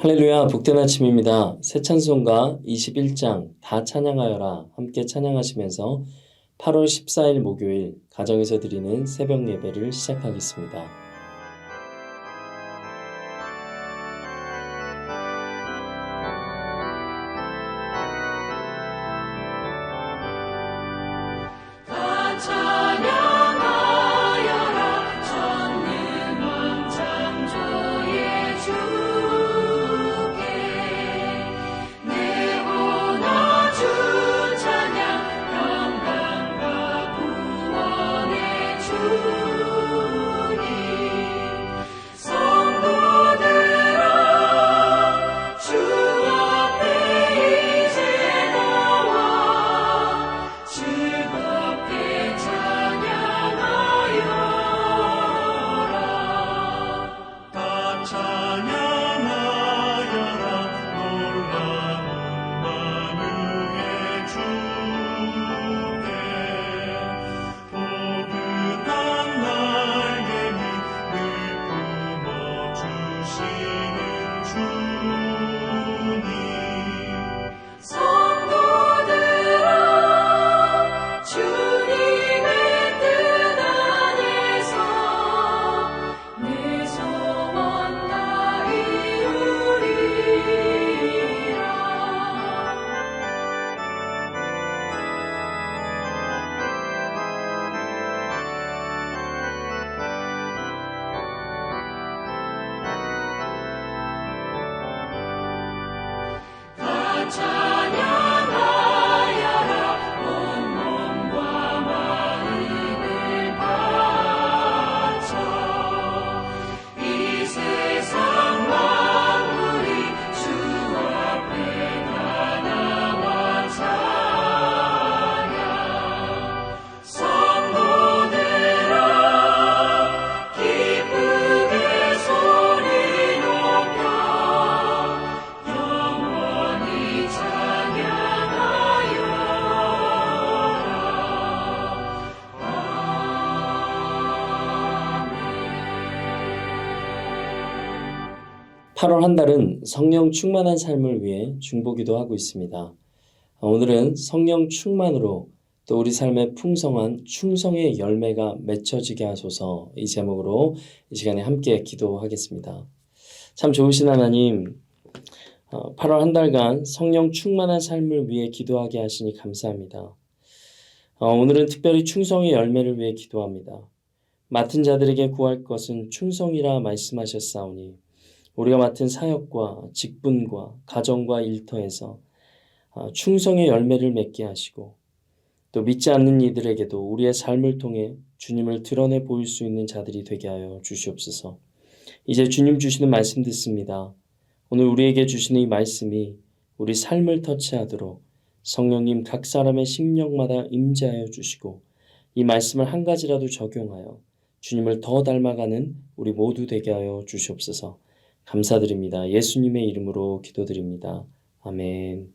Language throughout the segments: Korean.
할렐루야, 복된 아침입니다. 새 찬송가 21장 다 찬양하여라 함께 찬양하시면서 8월 14일 목요일 가정에서 드리는 새벽 예배를 시작하겠습니다. (8월) 한 달은 성령 충만한 삶을 위해 중보기도 하고 있습니다. 오늘은 성령 충만으로 또 우리 삶에 풍성한 충성의 열매가 맺혀지게 하소서, 이 제목으로 이 시간에 함께 기도하겠습니다. 참 좋으신 하나님, 8월 한 달간 성령 충만한 삶을 위해 기도하게 하시니 감사합니다. 오늘은 특별히 충성의 열매를 위해 기도합니다. 맡은 자들에게 구할 것은 충성이라 말씀하셨사오니 우리가 맡은 사역과 직분과 가정과 일터에서 충성의 열매를 맺게 하시고, 또 믿지 않는 이들에게도 우리의 삶을 통해 주님을 드러내 보일 수 있는 자들이 되게 하여 주시옵소서. 이제 주님 주시는 말씀 듣습니다. 오늘 우리에게 주시는 이 말씀이 우리 삶을 터치하도록 성령님 각 사람의 심령마다 임재하여 주시고, 이 말씀을 한 가지라도 적용하여 주님을 더 닮아가는 우리 모두 되게 하여 주시옵소서. 감사드립니다. 예수님의 이름으로 기도드립니다. 아멘.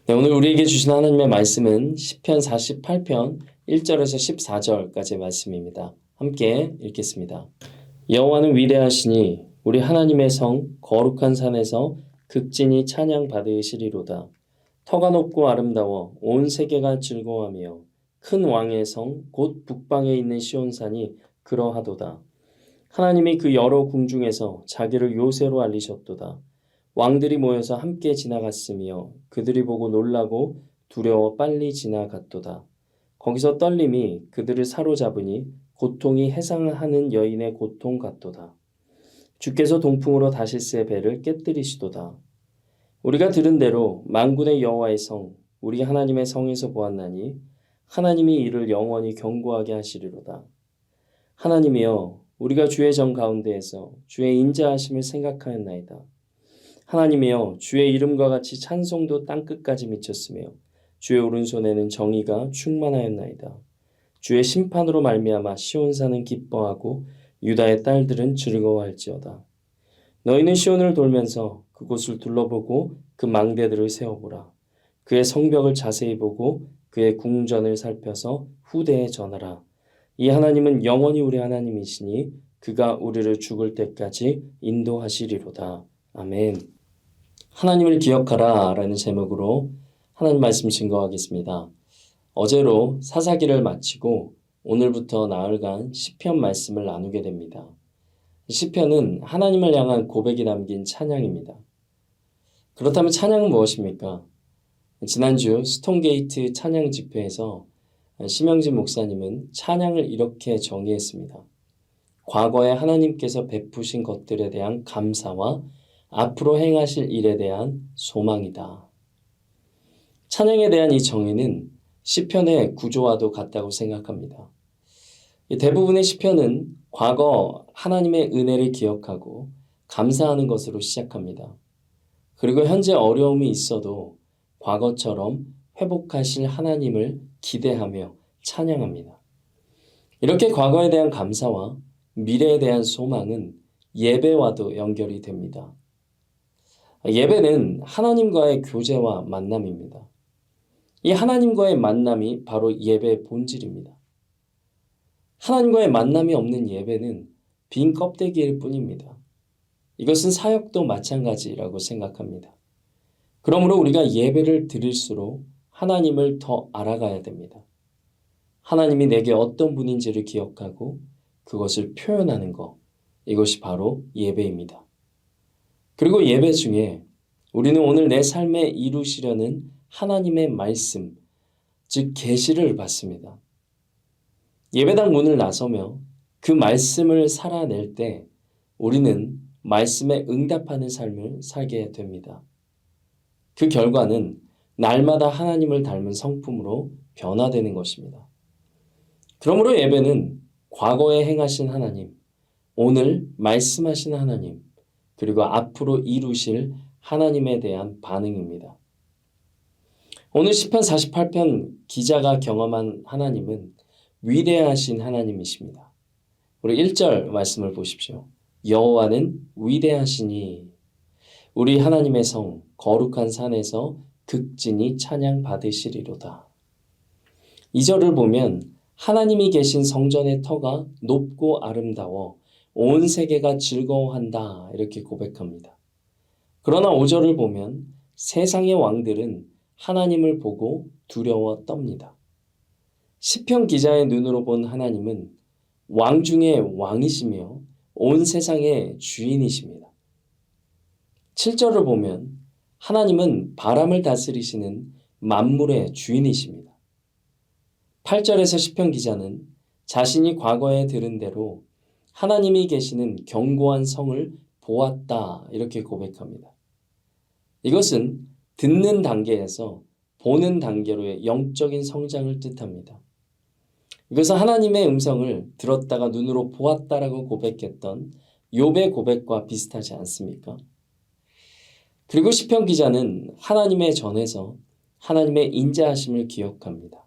네, 오늘 우리에게 주신 하나님의 말씀은 시편 48편 1절에서 14절까지의 말씀입니다. 함께 읽겠습니다. 여호와는 위대하시니 우리 하나님의 성 거룩한 산에서 극진히 찬양 받으시리로다. 터가 높고 아름다워 온 세계가 즐거워하며 큰 왕의 성 곧 북방에 있는 시온산이 그러하도다. 하나님이 그 여러 궁중에서 자기를 요새로 알리셨도다. 왕들이 모여서 함께 지나갔으며 그들이 보고 놀라고 두려워 빨리 지나갔도다. 거기서 떨림이 그들을 사로잡으니 고통이 해상하는 여인의 고통 같도다. 주께서 동풍으로 다시스의 배를 깨뜨리시도다. 우리가 들은 대로 만군의 여호와의 성 우리 하나님의 성에서 보았나니 하나님이 이를 영원히 견고하게 하시리로다. 하나님이여, 우리가 주의 정 가운데에서 주의 인자하심을 생각하였나이다. 하나님이여, 주의 이름과 같이 찬송도 땅끝까지 미쳤으며 주의 오른손에는 정의가 충만하였나이다. 주의 심판으로 말미암아 시온산은 기뻐하고 유다의 딸들은 즐거워할지어다. 너희는 시온을 돌면서 그곳을 둘러보고 그 망대들을 세워보라. 그의 성벽을 자세히 보고 그의 궁전을 살펴서 후대에 전하라. 이 하나님은 영원히 우리 하나님이시니 그가 우리를 죽을 때까지 인도하시리로다. 아멘. 하나님을 기억하라 라는 제목으로 하나님 말씀 증거하겠습니다. 어제로 사사기를 마치고 오늘부터 나흘간 시편 말씀을 나누게 됩니다. 시편은 하나님을 향한 고백이 담긴 찬양입니다. 그렇다면 찬양은 무엇입니까? 지난주 스톤게이트 찬양 집회에서 심영진 목사님은 찬양을 이렇게 정의했습니다. 과거에 하나님께서 베푸신 것들에 대한 감사와 앞으로 행하실 일에 대한 소망이다. 찬양에 대한 이 정의는 시편의 구조와도 같다고 생각합니다. 대부분의 시편은 과거 하나님의 은혜를 기억하고 감사하는 것으로 시작합니다. 그리고 현재 어려움이 있어도 과거처럼 회복하실 하나님을 기대하며 찬양합니다. 이렇게 과거에 대한 감사와 미래에 대한 소망은 예배와도 연결이 됩니다. 예배는 하나님과의 교제와 만남입니다. 이 하나님과의 만남이 바로 예배의 본질입니다. 하나님과의 만남이 없는 예배는 빈 껍데기일 뿐입니다. 이것은 사역도 마찬가지라고 생각합니다. 그러므로 우리가 예배를 드릴수록 하나님을 더 알아가야 됩니다. 하나님이 내게 어떤 분인지를 기억하고 그것을 표현하는 것, 이것이 바로 예배입니다. 그리고 예배 중에 우리는 오늘 내 삶에 이루시려는 하나님의 말씀, 즉 계시를 받습니다. 예배당 문을 나서며 그 말씀을 살아낼 때 우리는 말씀에 응답하는 삶을 살게 됩니다. 그 결과는 날마다 하나님을 닮은 성품으로 변화되는 것입니다. 그러므로 예배는 과거에 행하신 하나님, 오늘 말씀하신 하나님, 그리고 앞으로 이루실 하나님에 대한 반응입니다. 오늘 시편 48편 기자가 경험한 하나님은 위대하신 하나님이십니다. 우리 1절 말씀을 보십시오. 여호와는 위대하시니 우리 하나님의 성 거룩한 산에서 극진히 찬양 받으시리로다. 2절을 보면 하나님이 계신 성전의 터가 높고 아름다워 온 세계가 즐거워한다 이렇게 고백합니다. 그러나 5절을 보면 세상의 왕들은 하나님을 보고 두려워 떱니다. 시편 기자의 눈으로 본 하나님은 왕 중에 왕이시며 온 세상의 주인이십니다. 7절을 보면 하나님은 바람을 다스리시는 만물의 주인이십니다. 8절에서 시편 기자는 자신이 과거에 들은 대로 하나님이 계시는 견고한 성을 보았다 이렇게 고백합니다. 이것은 듣는 단계에서 보는 단계로의 영적인 성장을 뜻합니다. 이것은 하나님의 음성을 들었다가 눈으로 보았다라고 고백했던 욥의 고백과 비슷하지 않습니까? 그리고 시편 기자는 하나님의 전에서 하나님의 인자하심을 기억합니다.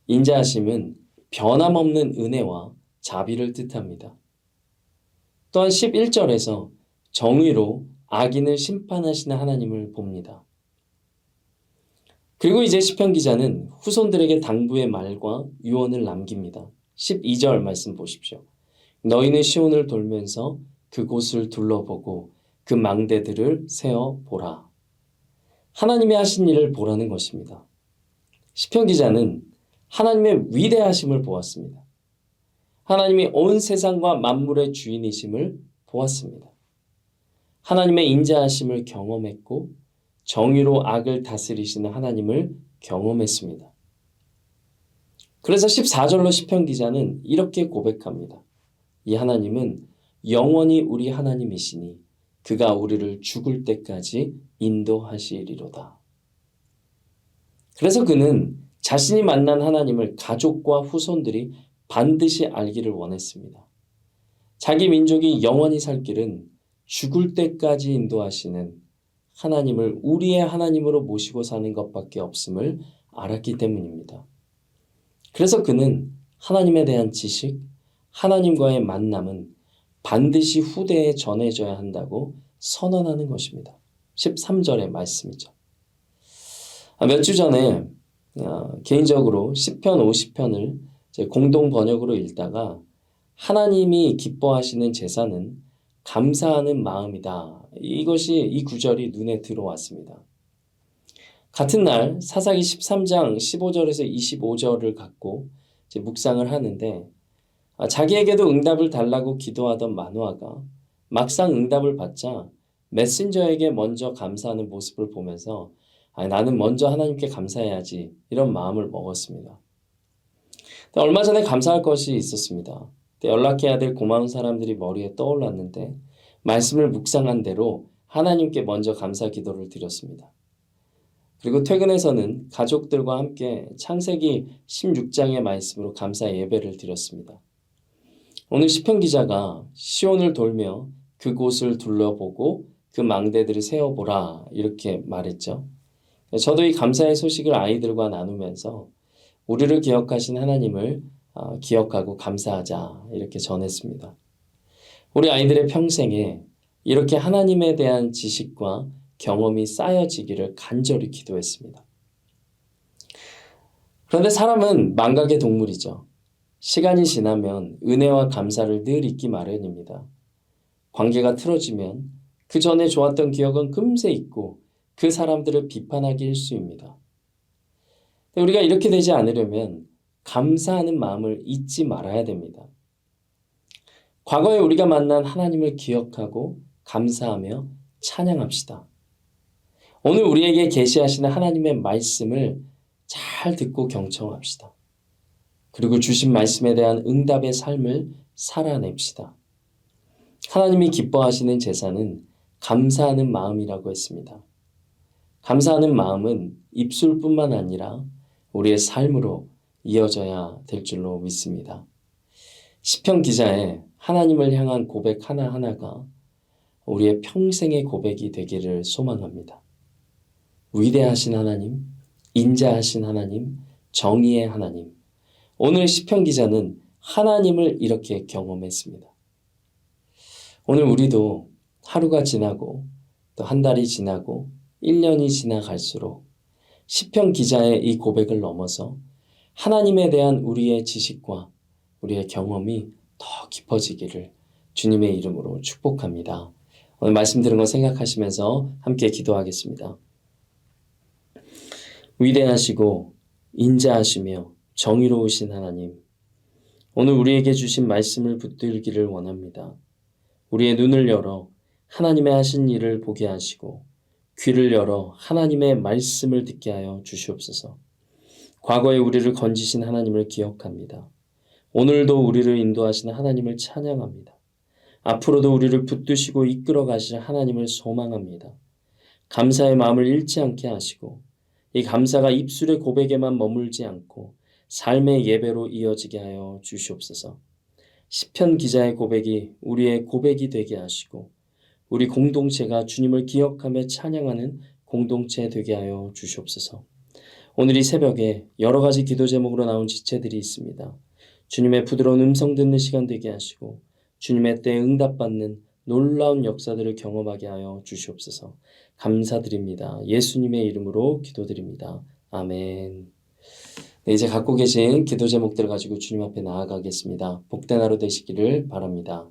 인자하심은 변함없는 은혜와 자비를 뜻합니다. 또한 11절에서 정의로 악인을 심판하시는 하나님을 봅니다. 그리고 이제 시편 기자는 후손들에게 당부의 말과 유언을 남깁니다. 12절 말씀 보십시오. 너희는 시온을 돌면서 그곳을 둘러보고 그 망대들을 세어보라. 하나님이 하신 일을 보라는 것입니다. 시편 기자는 하나님의 위대하심을 보았습니다. 하나님이 온 세상과 만물의 주인이심을 보았습니다. 하나님의 인자하심을 경험했고 정의로 악을 다스리시는 하나님을 경험했습니다. 그래서 14절로 시편 기자는 이렇게 고백합니다. 이 하나님은 영원히 우리 하나님이시니 그가 우리를 죽을 때까지 인도하시리로다. 그래서 그는 자신이 만난 하나님을 가족과 후손들이 반드시 알기를 원했습니다. 자기 민족이 영원히 살 길은 죽을 때까지 인도하시는 하나님을 우리의 하나님으로 모시고 사는 것밖에 없음을 알았기 때문입니다. 그래서 그는 하나님에 대한 지식, 하나님과의 만남은 반드시 후대에 전해져야 한다고 선언하는 것입니다. 13절의 말씀이죠. 몇 주 전에 개인적으로 시편 50편을 공동 번역으로 읽다가 하나님이 기뻐하시는 제사는 감사하는 마음이다. 이것이 이 구절이 눈에 들어왔습니다. 같은 날 사사기 13장 15절에서 25절을 갖고 이제 묵상을 하는데 자기에게도 응답을 달라고 기도하던 마노아가 막상 응답을 받자 메신저에게 먼저 감사하는 모습을 보면서 나는 먼저 하나님께 감사해야지 이런 마음을 먹었습니다. 얼마 전에 감사할 것이 있었습니다. 연락해야 될 고마운 사람들이 머리에 떠올랐는데 말씀을 묵상한 대로 하나님께 먼저 감사 기도를 드렸습니다. 그리고 퇴근해서는 가족들과 함께 창세기 16장의 말씀으로 감사 예배를 드렸습니다. 오늘 시편 기자가 시온을 돌며 그곳을 둘러보고 그 망대들을 세어보라 이렇게 말했죠. 저도 이 감사의 소식을 아이들과 나누면서 우리를 기억하신 하나님을 기억하고 감사하자 이렇게 전했습니다. 우리 아이들의 평생에 이렇게 하나님에 대한 지식과 경험이 쌓여지기를 간절히 기도했습니다. 그런데 사람은 망각의 동물이죠. 시간이 지나면 은혜와 감사를 늘 잊기 마련입니다. 관계가 틀어지면 그 전에 좋았던 기억은 금세 잊고 그 사람들을 비판하기 일쑤입니다. 우리가 이렇게 되지 않으려면 감사하는 마음을 잊지 말아야 됩니다. 과거에 우리가 만난 하나님을 기억하고 감사하며 찬양합시다. 오늘 우리에게 계시하시는 하나님의 말씀을 잘 듣고 경청합시다. 그리고 주신 말씀에 대한 응답의 삶을 살아냅시다. 하나님이 기뻐하시는 제사는 감사하는 마음이라고 했습니다. 감사하는 마음은 입술뿐만 아니라 우리의 삶으로 이어져야 될 줄로 믿습니다. 시편 기자의 하나님을 향한 고백 하나하나가 우리의 평생의 고백이 되기를 소망합니다. 위대하신 하나님, 인자하신 하나님, 정의의 하나님. 오늘 시편 기자는 하나님을 이렇게 경험했습니다. 오늘 우리도 하루가 지나고 또 한 달이 지나고 1년이 지나갈수록 시편 기자의 이 고백을 넘어서 하나님에 대한 우리의 지식과 우리의 경험이 더 깊어지기를 주님의 이름으로 축복합니다. 오늘 말씀 들은 거 생각하시면서 함께 기도하겠습니다. 위대하시고 인자하시며 정의로우신 하나님, 오늘 우리에게 주신 말씀을 붙들기를 원합니다. 우리의 눈을 열어 하나님의 하신 일을 보게 하시고 귀를 열어 하나님의 말씀을 듣게 하여 주시옵소서. 과거에 우리를 건지신 하나님을 기억합니다. 오늘도 우리를 인도하시는 하나님을 찬양합니다. 앞으로도 우리를 붙드시고 이끌어 가실 하나님을 소망합니다. 감사의 마음을 잃지 않게 하시고 이 감사가 입술의 고백에만 머물지 않고 삶의 예배로 이어지게 하여 주시옵소서. 시편 기자의 고백이 우리의 고백이 되게 하시고 우리 공동체가 주님을 기억하며 찬양하는 공동체 되게 하여 주시옵소서. 오늘 이 새벽에 여러 가지 기도 제목으로 나온 지체들이 있습니다. 주님의 부드러운 음성 듣는 시간 되게 하시고 주님의 때에 응답받는 놀라운 역사들을 경험하게 하여 주시옵소서. 감사드립니다. 예수님의 이름으로 기도드립니다. 아멘. 네, 이제 갖고 계신 기도 제목들을 가지고 주님 앞에 나아가겠습니다. 복된 하루 되시기를 바랍니다.